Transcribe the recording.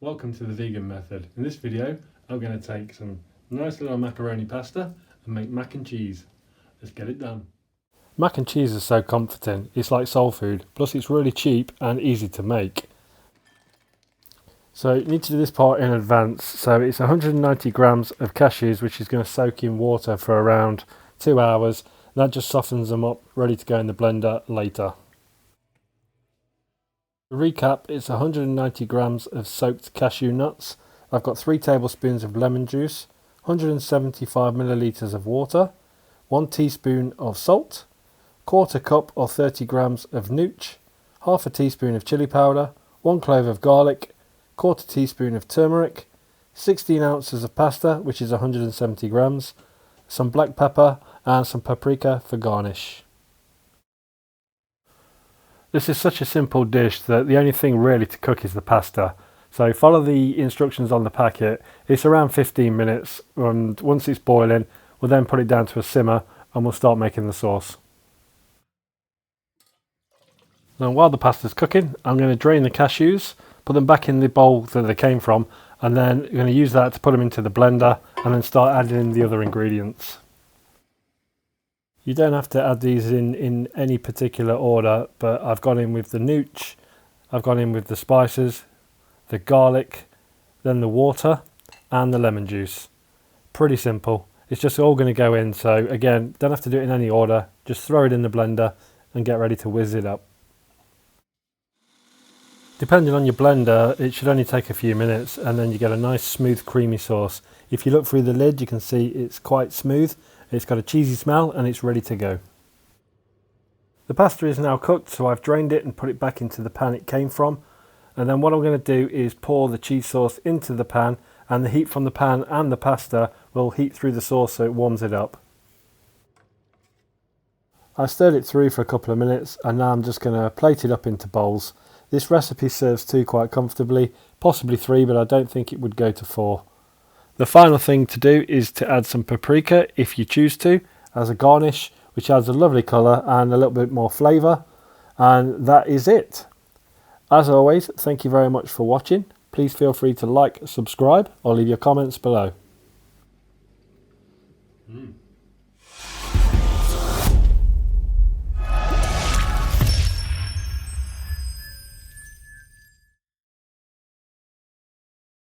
Welcome to the vegan method. In this video I'm going to take some nice little macaroni pasta and make mac and cheese. Let's get it done. Mac and cheese is so comforting, it's like soul food, plus it's really cheap and easy to make. So you need to do this part in advance. So it's 190 grams of cashews, which is going to soak in water for around 2 hours. That just softens them up, ready to go in the blender later. To recap, it's 190 grams of soaked cashew nuts. I've got 3 tablespoons of lemon juice, 175 millilitres of water, 1 teaspoon of salt, quarter cup or 30 grams of nooch, half a teaspoon of chili powder, 1 clove of garlic, quarter teaspoon of turmeric, 16 ounces of pasta, which is 170 grams, some black pepper and some paprika for garnish. This is such a simple dish that the only thing really to cook is the pasta. So follow the instructions on the packet. It's around 15 minutes, and once it's boiling we'll then put it down to a simmer and we'll start making the sauce. Now while the pasta's cooking, I'm going to drain the cashews, put them back in the bowl that they came from, and then I'm going to use that to put them into the blender and then start adding in the other ingredients. You don't have to add these in any particular order, but I've gone in with the nooch, I've gone in with the spices, the garlic, then the water and the lemon juice. Pretty simple. It's just all going to go in, so again, don't have to do it in any order, just throw it in the blender and get ready to whiz it up. Depending on your blender, it should only take a few minutes and then you get a nice smooth creamy sauce. If you look through the lid you can see it's quite smooth, it's got a cheesy smell and it's ready to go. The pasta is now cooked, so I've drained it and put it back into the pan it came from, and then what I'm going to do is pour the cheese sauce into the pan, and the heat from the pan and the pasta will heat through the sauce so it warms it up. I stirred it through for a couple of minutes and now I'm just going to plate it up into bowls. This recipe serves 2 quite comfortably, possibly 3, but I don't think it would go to 4. The final thing to do is to add some paprika if you choose to as a garnish, which adds a lovely colour and a little bit more flavour, and that is it. As always, thank you very much for watching. Please feel free to like, subscribe or leave your comments below.